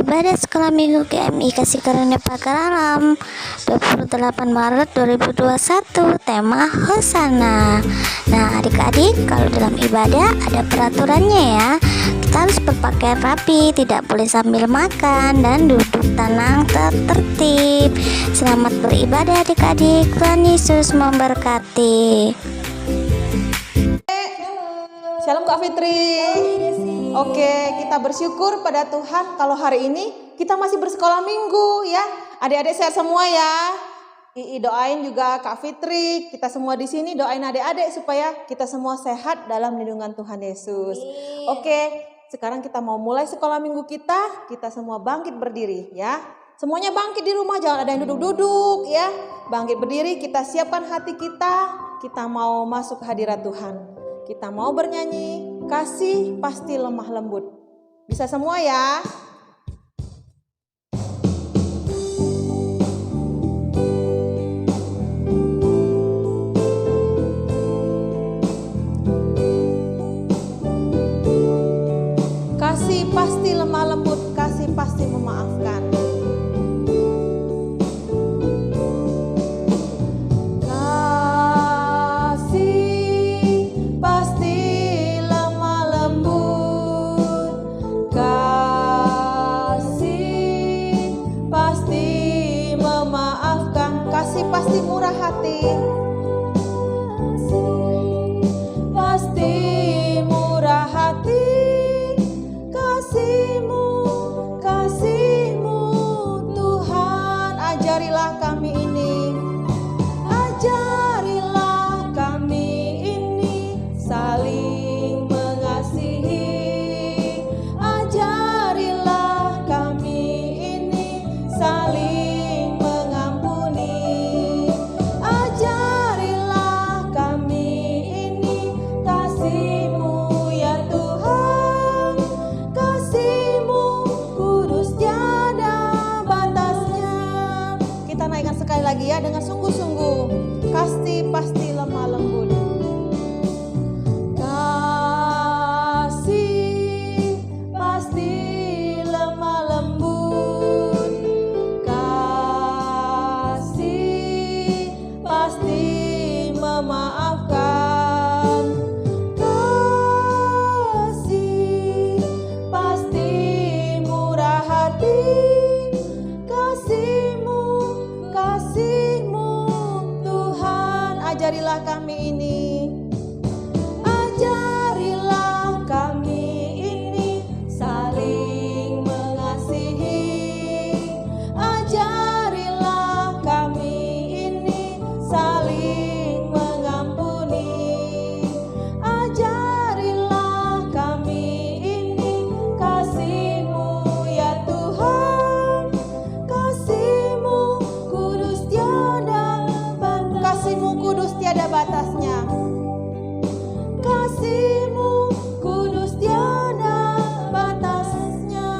ibadah sekolah minggu GMI Kasih Karunia Pagar Alam 28 Maret 2021, tema Hosana. Nah adik-adik, kalau dalam ibadah ada peraturannya ya. Kita harus berpakaian rapi, tidak boleh sambil makan, dan duduk tenang tertib. Selamat beribadah adik-adik, Tuhan Yesus memberkati. Shalom Kak Fitri. Oke, kita bersyukur pada Tuhan kalau hari ini kita masih bersekolah minggu ya. Adik-adik sehat semua ya. Ii doain juga Kak Fitri, kita semua di sini doain adik-adik supaya kita semua sehat dalam lindungan Tuhan Yesus. Oke, sekarang kita mau mulai sekolah minggu kita. Kita semua bangkit berdiri ya. Semuanya bangkit di rumah, jangan ada yang duduk-duduk ya. Bangkit berdiri, kita siapkan hati kita. Kita mau masuk hadirat Tuhan. Kita mau bernyanyi, kasih pasti lemah lembut. Bisa semua ya? Kasih pasti lemah lembut, kasih pasti memaafkan. Pasti murah hati, pasti murah hati, kasih-Mu, kasih-Mu Tuhan, ajarilah kami ini, ajarilah kami ini saling mengasihi, ajarilah kami ini saling lagi ya dengan sungguh-sungguh. Kasih pasti lemah lembut. Kasih pasti lemah lembut. Kasih pasti memaafkan. Kasih pasti murah hati. Kasih-Mu Tuhan, ajarilah kami ini, ajarilah kami ini saling mengasihi, ajarilah kami ini saling mengampuni, ajarilah kami ini kasih-Mu ya Tuhan, kasih-Mu kudus tiada batasnya. Kasih-Mu kudus tiada batasnya.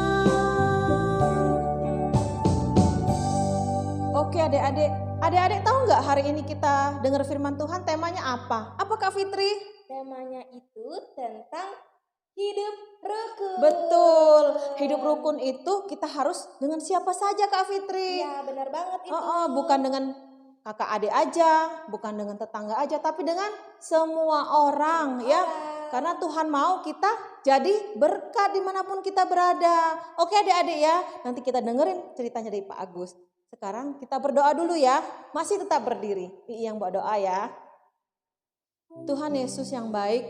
Oke adik-adik tahu nggak hari ini kita dengar firman Tuhan temanya apa? Apa Kak Fitri? Temanya itu tentang hidup rukun. Betul, hidup rukun itu kita harus dengan siapa saja Kak Fitri? Ya benar banget itu. Bukan dengan kakak adik aja, bukan dengan tetangga aja, tapi dengan semua orang ya. Karena Tuhan mau kita jadi berkat dimanapun kita berada. Oke adik-adik ya, nanti kita dengerin ceritanya dari Pak Agus. Sekarang kita berdoa dulu ya, masih tetap berdiri. Yang berdoa ya. Tuhan Yesus yang baik,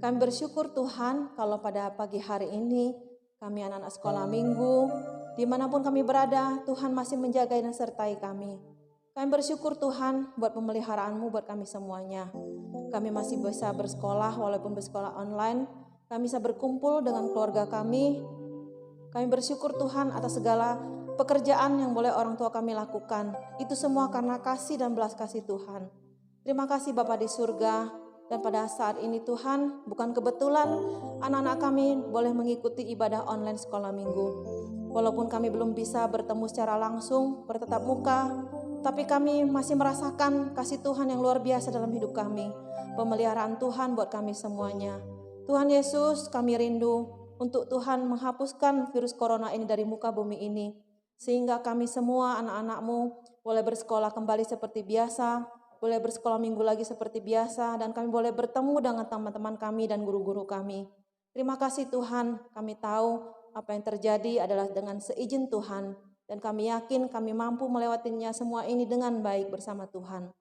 kami bersyukur Tuhan kalau pada pagi hari ini kami anak-anak sekolah minggu, dimanapun kami berada, Tuhan masih menjaga dan sertai kami. Kami bersyukur Tuhan buat pemeliharaanmu buat kami semuanya. Kami masih bisa bersekolah walaupun bersekolah online. Kami bisa berkumpul dengan keluarga kami. Kami bersyukur Tuhan atas segala pekerjaan yang boleh orang tua kami lakukan. Itu semua karena kasih dan belas kasih Tuhan. Terima kasih Bapa di surga. Dan pada saat ini Tuhan, bukan kebetulan anak-anak kami boleh mengikuti ibadah online sekolah minggu. Walaupun kami belum bisa bertemu secara langsung, bertatap muka, tapi kami masih merasakan kasih Tuhan yang luar biasa dalam hidup kami. Pemeliharaan Tuhan buat kami semuanya. Tuhan Yesus, kami rindu untuk Tuhan menghapuskan virus corona ini dari muka bumi ini. Sehingga kami semua anak-anak-Mu boleh bersekolah kembali seperti biasa, boleh bersekolah minggu lagi seperti biasa, dan kami boleh bertemu dengan teman-teman kami dan guru-guru kami. Terima kasih Tuhan, kami tahu apa yang terjadi adalah dengan seizin Tuhan, dan kami yakin kami mampu melewatinya semua ini dengan baik bersama Tuhan.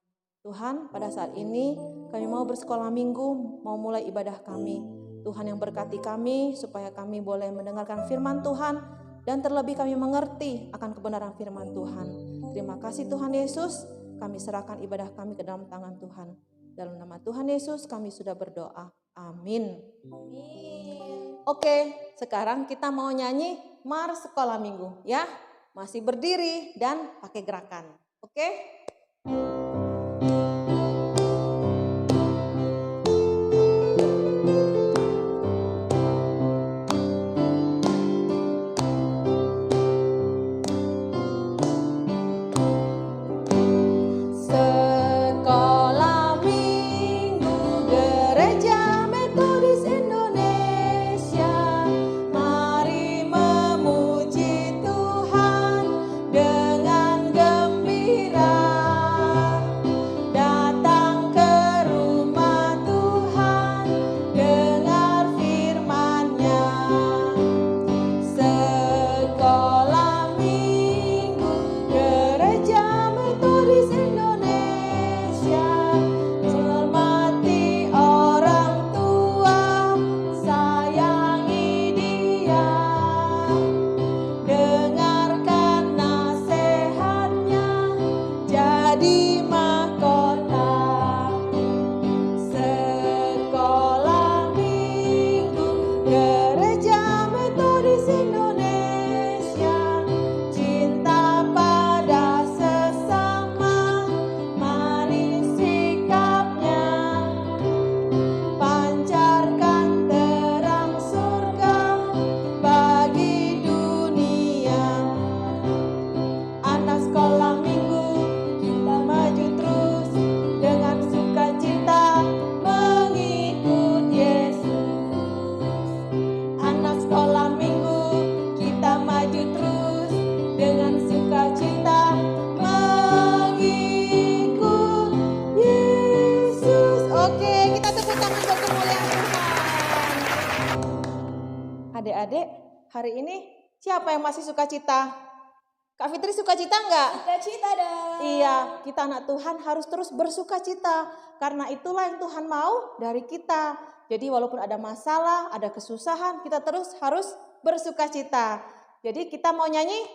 Tuhan, pada saat ini kami mau bersekolah minggu, mau mulai ibadah kami. Tuhan yang berkati kami supaya kami boleh mendengarkan firman Tuhan dan terlebih kami mengerti akan kebenaran firman Tuhan. Terima kasih Tuhan Yesus, kami serahkan ibadah kami ke dalam tangan Tuhan. Dalam nama Tuhan Yesus kami sudah berdoa. Amin. Oke, sekarang kita mau nyanyi Mars Sekolah Minggu ya. Masih berdiri dan pakai gerakan. Oke? Sekolah Minggu Gereja Metodis Indonesia, mari memuji Tuhan dengan gembira. Datang ke rumah Tuhan, dengar firman-Nya. Sekolah Minggu Gereja Metodis Indonesia, hormati orang tua, sayangi dia, dengarkan nasihatnya, jadi mahkota. Sekolah Minggu Gereja Metodis Indonesia, cinta pada sesama, manis sikapnya, pancarkan terang surga bagi dunia. Anak sekolah minggu, kita maju terus dengan sukacita mengikut Yesus. Anak sekolah minggu, kita maju terus dengan sukacita mengikut Yesus. Oke, kita tepuk tangan buat kemuliaan Tuhan. Adik-adik, hari ini siapa yang masih sukacita? Kak Fitri sukacita enggak? Sukacita dong. Iya, kita anak Tuhan harus terus bersukacita. Karena itulah yang Tuhan mau dari kita. Jadi walaupun ada masalah, ada kesusahan, kita terus harus bersukacita. Jadi kita mau nyanyi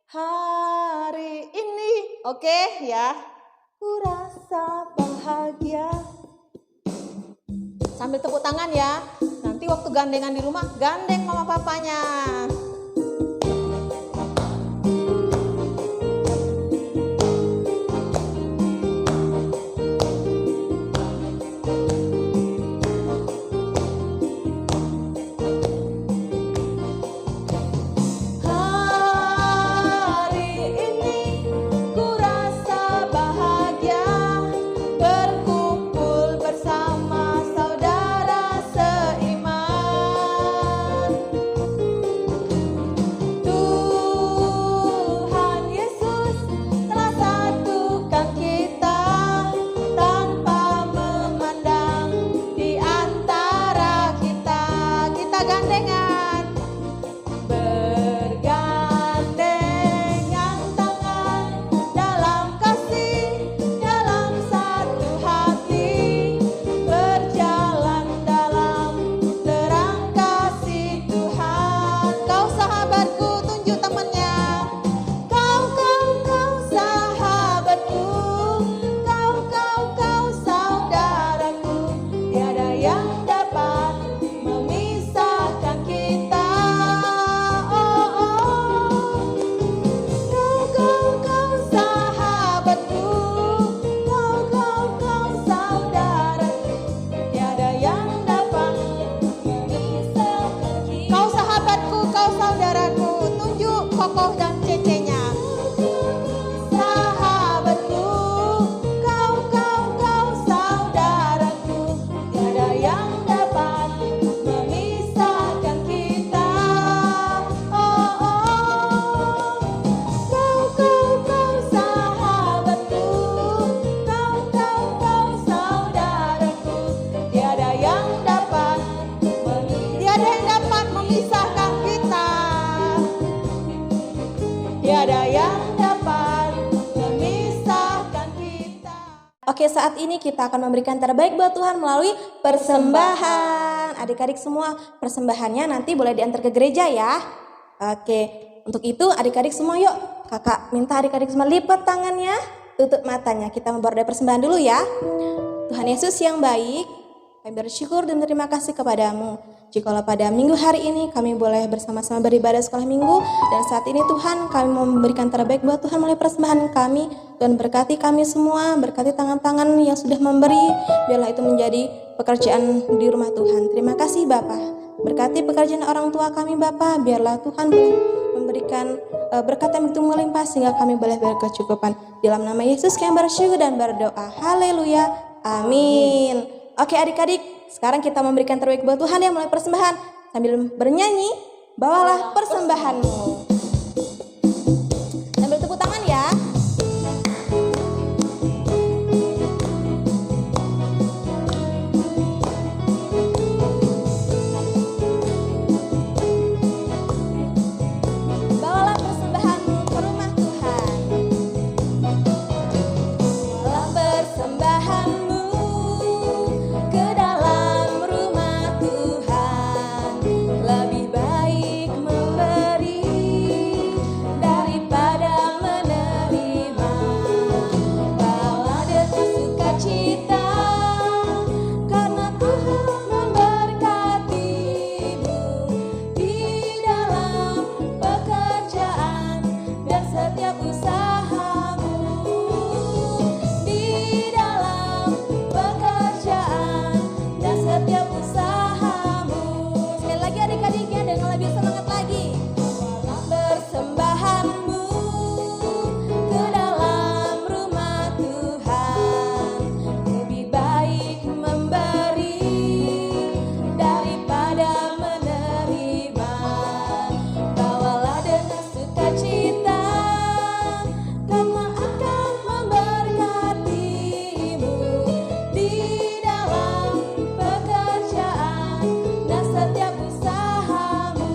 hari ini. Oke ya. Ku rasa bahagia. Sambil tepuk tangan ya. Nanti waktu gandengan di rumah, gandeng mama papanya. Hari ini ku rasa bahagia, berkumpul bersama saudara seiman. saat ini kita akan memberikan terbaik buat Tuhan melalui persembahan. Adik-adik semua, persembahannya nanti boleh diantar ke gereja ya. Oke, untuk itu adik-adik semua yuk, kakak minta adik-adik semua lipat tangannya, tutup matanya. Kita memberdoa persembahan dulu ya. Tuhan Yesus yang baik, kami bersyukur dan terima kasih kepadamu. Jikalau pada minggu hari ini kami boleh bersama-sama beribadah sekolah minggu, dan saat ini Tuhan kami mau memberikan terbaik buat Tuhan melalui persembahan kami. Dan berkati kami semua, berkati tangan-tangan yang sudah memberi, biarlah itu menjadi pekerjaan di rumah Tuhan. Terima kasih Bapa. Berkati pekerjaan orang tua kami Bapa, biarlah Tuhan boleh memberikan berkat yang begitu melimpah sehingga kami boleh berkecukupan. Dalam nama Yesus kami bersyukur dan berdoa. Haleluya. Amin. Oke adik-adik, sekarang kita memberikan terbaik buat Tuhan yang melalui persembahan. Sambil bernyanyi, bawalah persembahanmu. Sambil tepuk tangan ya. Bawalah persembahanmu ke rumah Tuhan. Bawalah persembahanmu ke dalam rumah Tuhan. Lebih baik memberi daripada menerima. Bawalah dengan sukacita, karena Tuhan memberkatimu di dalam pekerjaan dan setiap usahamu. Di dalam pekerjaan dan setiap usahamu. Sekali lagi adik-adiknya dengan lebih semangat lagi. Bawalah persembahanmu ke dalam rumah Tuhan. Lebih baik memberi daripada menerima. Bawalah dengan sukacita, karena akan memberkatimu di dalam pekerjaan dan setiap usahamu.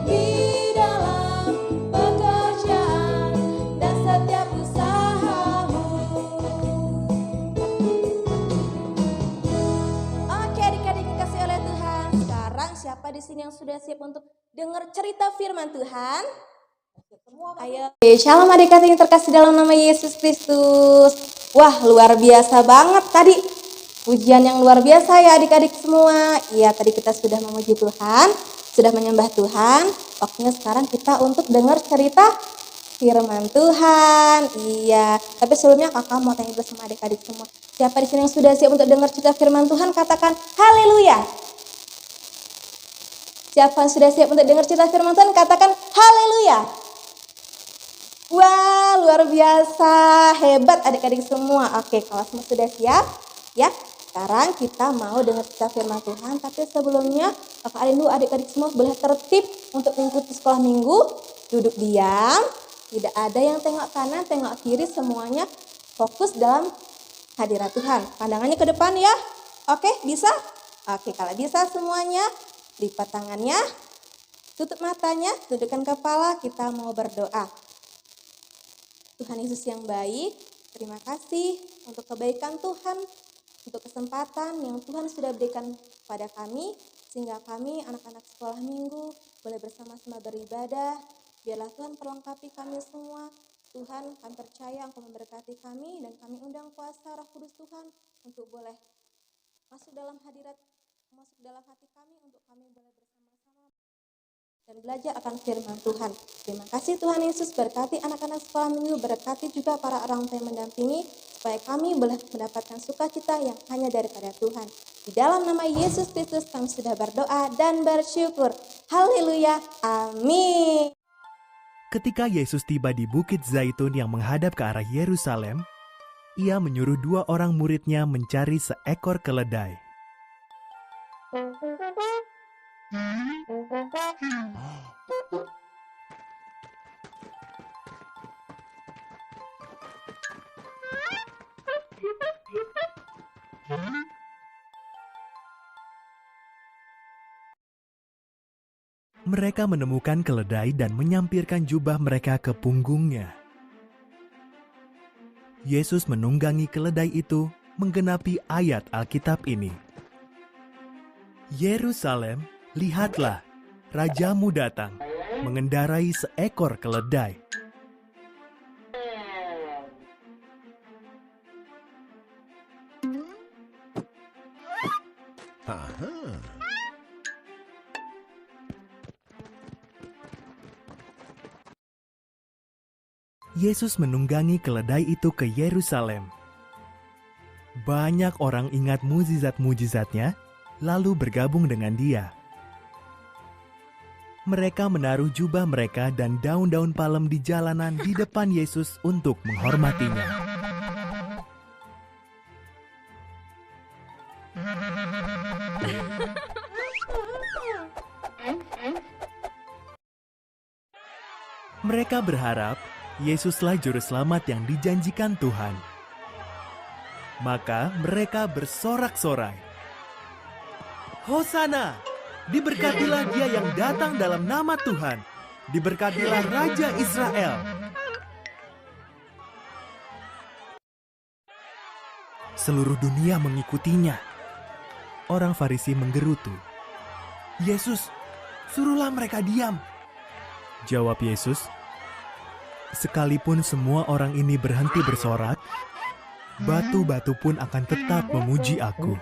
Di dalam pekerjaan dan setiap usahamu. Oke adik-adik yang dikasihi oleh Tuhan, sekarang siapa di sini yang sudah siap untuk dengar cerita firman Tuhan? Ayo. Shalom adik-adik yang terkasih dalam nama Yesus Kristus. Wah, luar biasa banget tadi. Pujian yang luar biasa ya adik-adik semua. Iya, tadi kita sudah memuji Tuhan, sudah menyembah Tuhan. Waktunya sekarang kita untuk dengar cerita firman Tuhan. Iya, tapi sebelumnya kakak mau tanya dulu sama adik-adik semua. Siapa di sini yang sudah siap untuk dengar cerita firman Tuhan? Katakan haleluya. Siapa yang sudah siap untuk dengar cerita firman Tuhan? Katakan haleluya. Wah, luar biasa, hebat adik-adik semua. Oke, kalau semua sudah siap, ya. Sekarang kita mau dengar cerita firman Tuhan, tapi sebelumnya kakak rindu adik-adik semua boleh tertib untuk mengikuti sekolah minggu. Duduk diam, tidak ada yang tengok kanan, tengok kiri, semuanya fokus dalam hadirat Tuhan. Pandangannya ke depan ya. Oke, bisa? Oke, kalau bisa semuanya, lipat tangannya, tutup matanya, dudukkan kepala, kita mau berdoa. Tuhan Yesus yang baik, terima kasih untuk kebaikan Tuhan, untuk kesempatan yang Tuhan sudah berikan kepada kami, sehingga kami anak-anak sekolah minggu boleh bersama-sama beribadah. Biarlah Tuhan perlengkapi kami semua. Tuhan, kami percaya Engkau memberkati kami, dan kami undang kuasa Roh Kudus Tuhan untuk boleh masuk dalam hadirat, masuk dalam hati kami, untuk kami boleh bersama-sama dan belajar akan firman Tuhan. Terima kasih Tuhan Yesus, berkati anak-anak sekolah minggu, berkati juga para orang tua yang mendampingi, supaya kami boleh mendapatkan sukacita yang hanya daripada Tuhan. Di dalam nama Yesus Kristus kami sudah berdoa dan bersyukur. Haleluya, amin. Ketika Yesus tiba di Bukit Zaitun yang menghadap ke arah Yerusalem, ia menyuruh 2 orang muridnya mencari seekor keledai. Mereka menemukan keledai dan menyampirkan jubah mereka ke punggungnya. Yesus menunggangi keledai itu menggenapi ayat Alkitab ini. Yerusalem, lihatlah, rajamu datang, mengendarai seekor keledai. Yesus menunggangi keledai itu ke Yerusalem. Banyak orang ingat mujizat-mujizatnya, lalu bergabung dengan dia. Mereka menaruh jubah mereka dan daun-daun palem di jalanan di depan Yesus untuk menghormatinya. Mereka berharap Yesuslah juru selamat yang dijanjikan Tuhan. Maka mereka bersorak-sorai, Hosana, diberkatilah dia yang datang dalam nama Tuhan, diberkatilah Raja Israel. Seluruh dunia mengikutinya. Orang Farisi menggerutu, Yesus, suruhlah mereka diam. Jawab Yesus, sekalipun semua orang ini berhenti bersorak, batu-batu pun akan tetap memuji Aku.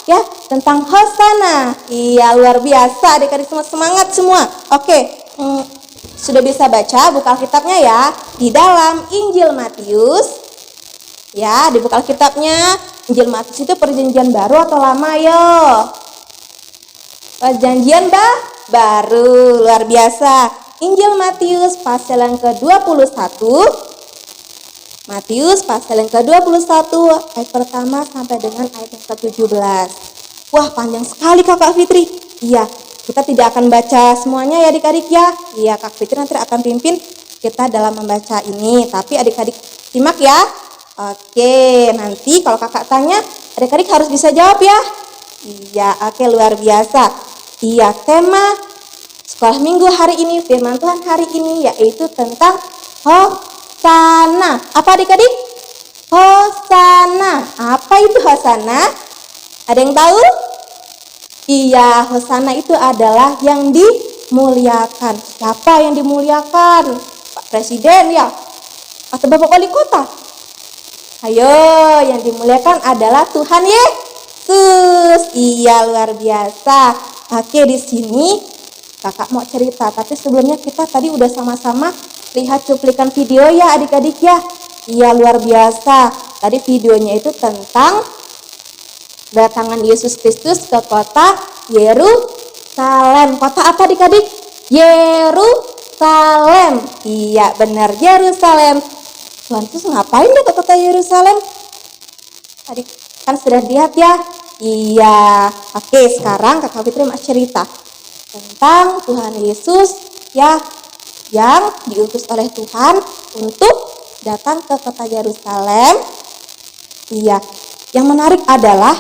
Ya, tentang Hosana. Iya, luar biasa adik-adik semua, semangat semua. Oke, sudah bisa baca buka Alkitabnya ya. Di dalam Injil Matius. Ya, di buka Alkitabnya. Injil Matius itu perjanjian baru atau lama yo? Perjanjian baru, luar biasa. Injil Matius pasal yang ke-21. Matius pasal yang ke-21 ayat pertama sampai dengan ayat yang ke-17. Wah, panjang sekali Kakak Fitri. Iya, kita tidak akan baca semuanya ya adik-adik ya. Iya, Kak Fitri nanti akan pimpin kita dalam membaca ini. Tapi adik-adik simak ya. Oke, nanti kalau kakak tanya, adik-adik harus bisa jawab ya. Iya, oke, luar biasa. Iya, tema sekolah minggu hari ini, firman Tuhan hari ini yaitu tentang Hosana. Apa adik-adik? Hosana. Apa itu Hosana? Ada yang tahu? Iya, Hosana itu adalah yang dimuliakan. Siapa yang dimuliakan? Pak Presiden ya? Atau Bapak Wali Kota? Ayo, yang dimuliakan adalah Tuhan Yesus. Iya, luar biasa. Oke, di sini kakak mau cerita, tapi sebelumnya kita tadi udah sama-sama lihat cuplikan video ya adik-adik ya. Iya, luar biasa. Tadi videonya itu tentang kedatangan Yesus Kristus ke kota Yerusalem. Kota apa adik-adik? Yerusalem. Iya, benar, Yerusalem. Tuhan Yesus ngapain dia ke kota Yerusalem? Tadi kan sudah lihat ya. Iya. Oke, sekarang Kakak Fitri mau cerita tentang Tuhan Yesus ya, yang diutus oleh Tuhan untuk datang ke kota Yerusalem. Iya. Yang menarik adalah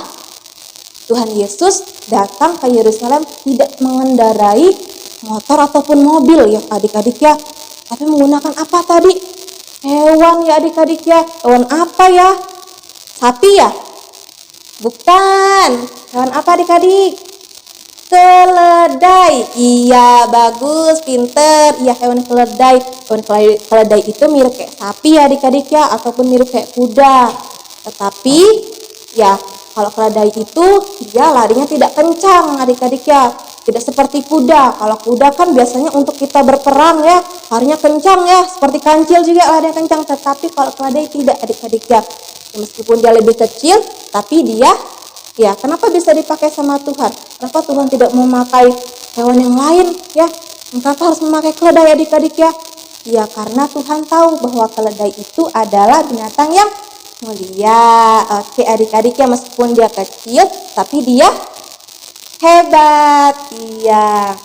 Tuhan Yesus datang ke Yerusalem tidak mengendarai motor ataupun mobil ya adik-adik ya, tapi menggunakan apa tadi? Hewan ya adik-adik ya. Hewan apa ya? Sapi ya? Bukan. Hewan apa adik-adik? Keledai. Iya, bagus, pinter. Iya, hewan keledai. Hewan keledai itu mirip kayak sapi ya adik-adik ya, ataupun mirip kayak kuda. Tetapi ya, kalau keledai itu dia larinya tidak kencang adik-adik ya. Tidak seperti kuda. Kalau kuda kan biasanya untuk kita berperang ya, larinya kencang ya, seperti kancil juga larinya kencang. Tetapi kalau keledai tidak adik-adik ya. Meskipun dia lebih kecil, tapi dia ya, kenapa bisa dipakai sama Tuhan? Kenapa Tuhan tidak memakai hewan yang lain ya? Kenapa harus memakai keledai adik-adik ya? Ya, karena Tuhan tahu bahwa keledai itu adalah binatang yang mulia. Oke adik-adik ya, meskipun dia kecil, tapi dia hebat. Iya.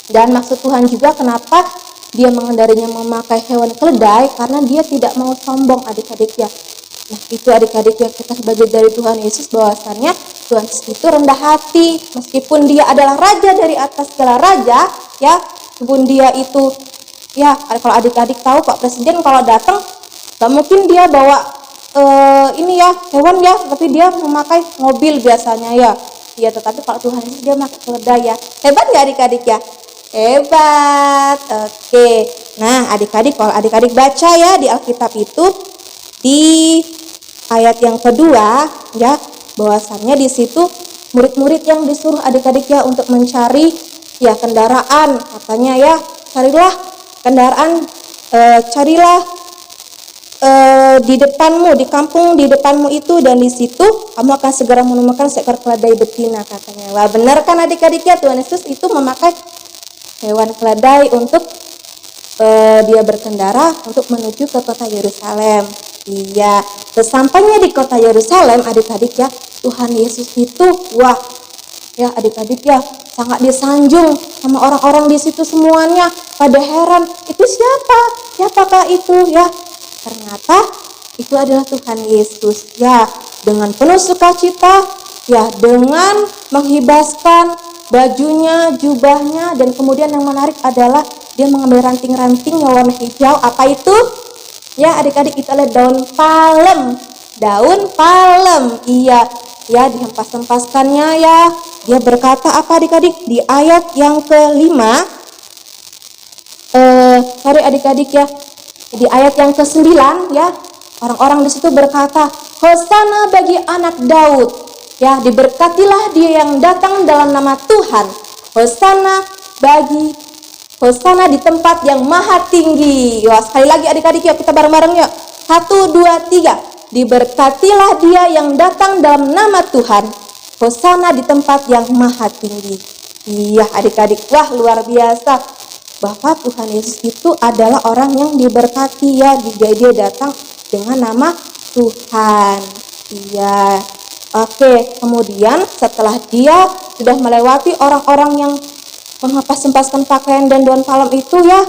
Dan maksud Tuhan juga kenapa dia mengendarinya memakai hewan keledai, karena dia tidak mau sombong adik-adik ya. Nah, itu adik-adik yang kita sebagai dari Tuhan Yesus, bahwasannya Tuhan Yesus itu rendah hati. Meskipun dia adalah raja dari atas segala raja, ya, meskipun dia itu, ya, kalau adik-adik tahu Pak Presiden kalau datang, gak mungkin dia bawa ini ya, hewan ya, tapi dia memakai mobil biasanya ya. Ya, tetapi kalau Tuhan Yesus dia pakai keledai ya. Hebat gak adik-adik ya? Hebat. Oke. Nah, adik-adik, kalau adik-adik baca ya di Alkitab itu, di ayat yang kedua ya, bahwasannya di situ murid-murid yang disuruh adik-adik ya untuk mencari ya kendaraan, katanya ya, carilah kendaraan, carilah di depanmu, di kampung di depanmu itu, dan di situ kamu akan segera menemukan seekor keledai betina, katanya. Wah, benar kan adik-adik ya, Tuhan Yesus itu memakai hewan keledai untuk dia berkendara untuk menuju ke kota Yerusalem. Iya, sesampainya di kota Yerusalem adik-adik ya, Tuhan Yesus itu, wah ya adik-adik ya, sangat disanjung sama orang-orang di situ semuanya. Pada heran, itu siapakah itu ya? Ternyata itu adalah Tuhan Yesus ya, dengan penuh sukacita ya, dengan menghibaskan bajunya, jubahnya, dan kemudian yang menarik adalah dia mengambil ranting-ranting yang warna hijau. Apa itu? Ya adik-adik, itu adalah daun palem. Daun palem, iya ya, dihempas-hempaskannya ya. Dia berkata apa adik-adik? Di ayat yang kelima, adik-adik ya, di ayat yang ke-9 ya, orang-orang di situ berkata, Hosana bagi anak Daud, ya, diberkatilah dia yang datang dalam nama Tuhan. Hosana di tempat yang maha tinggi. Wah, sekali lagi adik-adik yuk, kita bareng-bareng yuk. 1, 2, 3. Diberkatilah dia yang datang dalam nama Tuhan. Hosana di tempat yang maha tinggi. Iya adik-adik, wah luar biasa. Bahwa Tuhan Yesus itu adalah orang yang diberkati ya, dia datang dengan nama Tuhan. Iya. Oke, kemudian setelah dia sudah melewati orang-orang yang menghempas-hempaskan pakaian dan daun palem itu ya,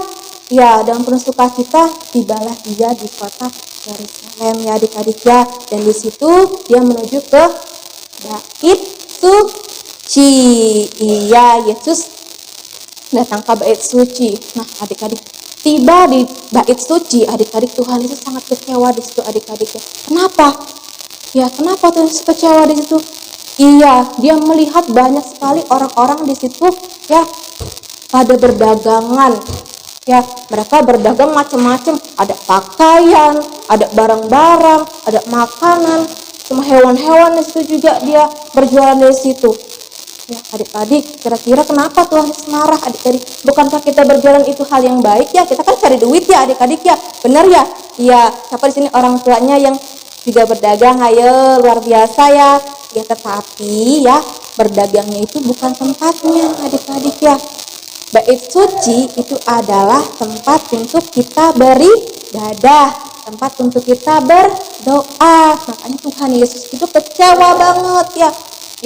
dengan penuh sukacita tibalah dia di kota Yerusalem ya adik-adik ya, dan di situ dia menuju ke Bait Suci. Iya, Yesus datang ke Bait Suci. Nah, adik-adik, tiba di Bait Suci, adik-adik, Tuhan Yesus sangat kecewa di situ adik-adik ya. Kenapa? Ya, kenapa Tuhan Yesus kecewa di situ? Iya, dia melihat banyak sekali orang-orang di situ ya, pada berdagangan. Ya, mereka berdagang macam-macam, ada pakaian, ada barang-barang, ada makanan, semua hewan-hewan di situ juga dia berjualan dari situ. Ya, adik-adik, kira-kira kenapa Tuhan Yesus marah adik-adik? Bukankah kita berjalan itu hal yang baik ya? Kita kan cari duit ya adik-adik ya, benar ya? Iya, siapa di sini orang tuanya yang juga berdagang? Ayo, luar biasa ya. Ya, tetapi ya, berdagangnya itu bukan tempatnya adik-adik ya. Bait Suci itu adalah tempat untuk kita beribadah, tempat untuk kita berdoa. Makanya Tuhan Yesus itu kecewa banget ya.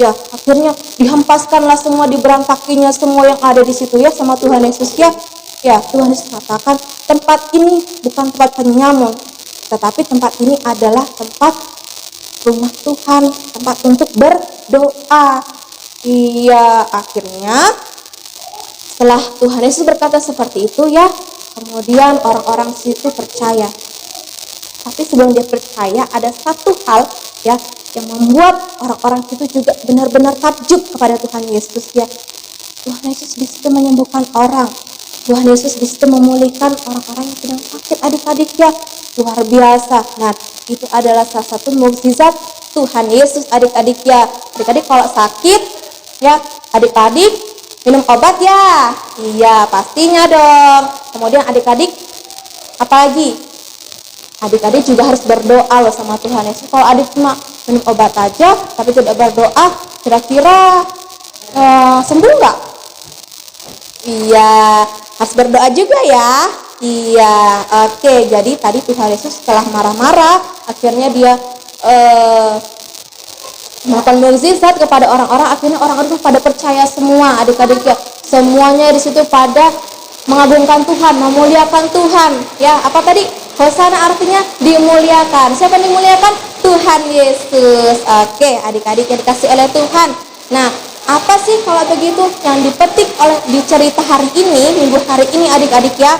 Ya, akhirnya dihempaskanlah semua, diberantakinya semua yang ada di situ ya sama Tuhan Yesus ya. Ya, Tuhan Yesus katakan, tempat ini bukan tempat penyamun, tetapi tempat ini adalah tempat rumah Tuhan, tempat untuk berdoa. Iya, akhirnya setelah Tuhan Yesus berkata seperti itu ya, kemudian orang-orang situ percaya. Tapi sebelum dia percaya, ada satu hal ya yang membuat orang-orang situ juga benar-benar takjub kepada Tuhan Yesus ya. Tuhan Yesus di situ menyembuhkan orang. Tuhan Yesus di situ memulihkan orang-orang yang sedang sakit adik-adik ya. Luar biasa. Nah, itu adalah salah satu mukjizat Tuhan Yesus adik-adik ya. Adik-adik kalau sakit ya, adik-adik minum obat ya. Iya, pastinya dong. Kemudian adik-adik apa lagi? Adik-adik juga harus berdoa loh sama Tuhan Yesus. Kalau adik cuma minum obat aja tapi tidak berdoa, kira-kira sembuh nggak? Iya, harus berdoa juga ya. Iya, oke. Jadi tadi Tuhan Yesus setelah marah-marah, akhirnya dia melakukan mukjizat kepada orang-orang. Akhirnya orang-orang itu pada percaya semua adik-adik ya. Semuanya di situ pada mengagungkan Tuhan, memuliakan Tuhan. Ya, apa tadi? Hosana artinya dimuliakan. Siapa yang dimuliakan? Tuhan Yesus. Oke, adik-adik yang dikasih oleh Tuhan. Nah, apa sih kalau begitu yang dipetik di cerita hari ini, minggu hari ini adik-adik ya?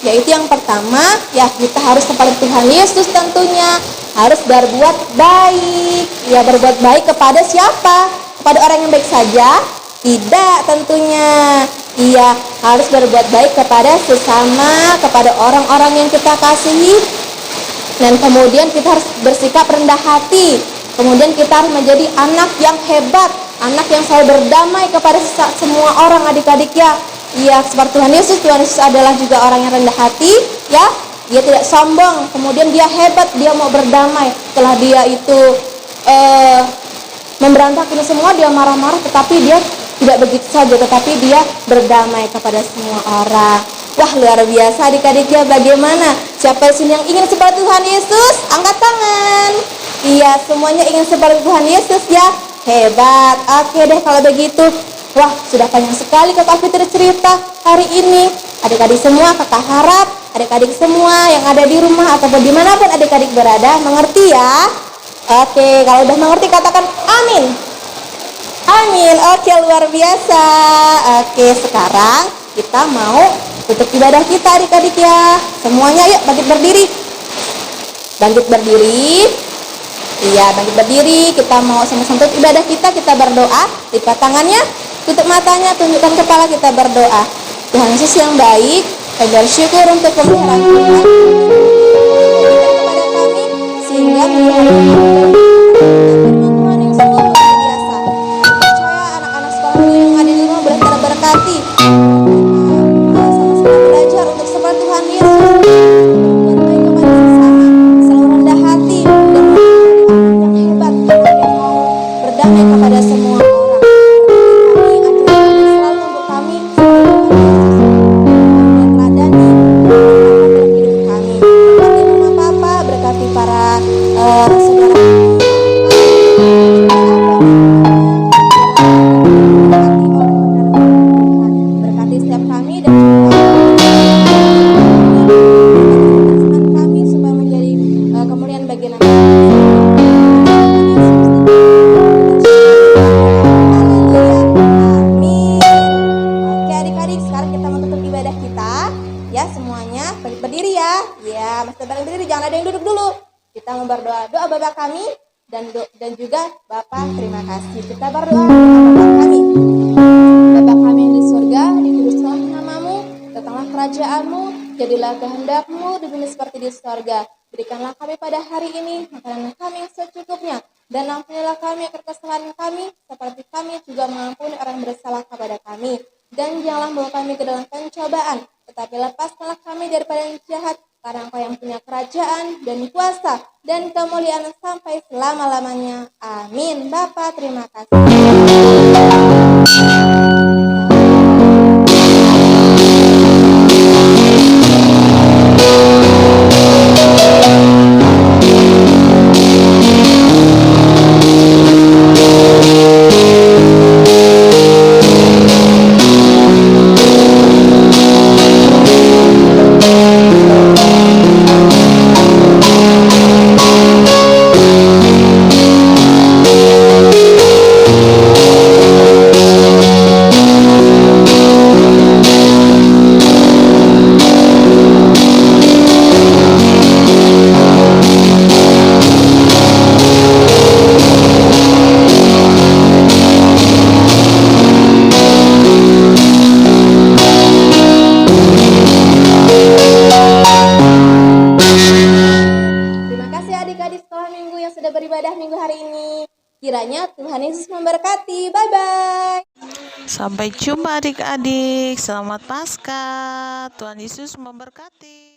Yaitu yang pertama, ya kita harus seperti Tuhan Yesus tentunya. Harus berbuat baik. Ya, berbuat baik kepada siapa? Kepada orang yang baik saja? Tidak tentunya. Iya, harus berbuat baik kepada sesama, kepada orang-orang yang kita kasihi. Dan kemudian kita harus bersikap rendah hati. Kemudian kita harus menjadi anak yang hebat, anak yang selalu berdamai kepada semua orang adik-adik ya. Iya, seperti Tuhan Yesus adalah juga orang yang rendah hati ya. Dia tidak sombong, kemudian dia hebat, dia mau berdamai. Setelah dia itu memberontak ini semua, dia marah-marah, tetapi dia tidak begitu saja, tetapi dia berdamai kepada semua orang. Wah, luar biasa adik-adik ya. Bagaimana? Siapa di sini yang ingin seperti Tuhan Yesus? Angkat tangan. Iya, semuanya ingin seperti Tuhan Yesus ya. Hebat. Oke deh kalau begitu. Wah, sudah panjang sekali Kakak Fitri cerita hari ini. Adik-adik semua, Kakak harap adik-adik semua yang ada di rumah ataupun dimanapun adik-adik berada mengerti ya. Oke, kalau udah mengerti katakan amin. Amin. Oke, luar biasa. Oke, sekarang kita mau tutup ibadah kita adik-adik ya. Semuanya yuk bangkit berdiri. Bangkit berdiri. Iya, bangkit berdiri. Kita mau sama-sama tutup ibadah kita. Kita berdoa. Lipat tangannya, tutup matanya, tunjukkan kepala, kita berdoa. Tuhan Yesus yang baik, kami bersyukur untuk pemeliharaan Tuhan kepada kami, sehingga menjadi Tuhan yang sungguh luar biasa. Kami percaya anak-anak sekolah yang ada di rumah boleh terberkati. Sama-sama belajar untuk seperti Tuhan Yesus, berbuat baik kepada sesama, selalu rendah hati dan menjadi anak yang hebat, anak yang mau berdamai kepada semua orang. Kami ajarkan selalu untuk kami seperti Tuhan Yesus, dan teladani dalam hidup kami. Berkati mama papa, berkati para saudara berkati setiap kami dan juga kami supaya menjadi kemuliaan bagi nama amin. Oke adik-adik, sekarang kita menutup ibadah kita ya, semuanya berdiri ya. Ya, masih berdiri, jangan ada yang duduk dulu. Kita berdoa doa Bapa kami dan juga Bapa terima kasih. Kita berdoa Bapa kami. Bapa kami yang di surga, dikuduskanlah namamu, datanglah kerajaanmu, jadilah kehendakmu di bumi seperti di surga. Berikanlah kami pada hari ini makanan kami yang secukupnya, dan ampunilah kami akan kesalahan kami, seperti kami juga mengampuni orang yang bersalah kepada kami. Dan janganlah membawa kami ke dalam pencobaan, tetapi lepaskanlah kami daripada yang jahat, karena Engkau yang punya kerajaan dan kuasa dan kemuliaan sampai selama-lamanya. Amin. Bapa, terima kasih. Beribadah minggu hari ini. Kiranya Tuhan Yesus memberkati. Bye-bye. Sampai jumpa adik-adik. Selamat Paskah. Tuhan Yesus memberkati.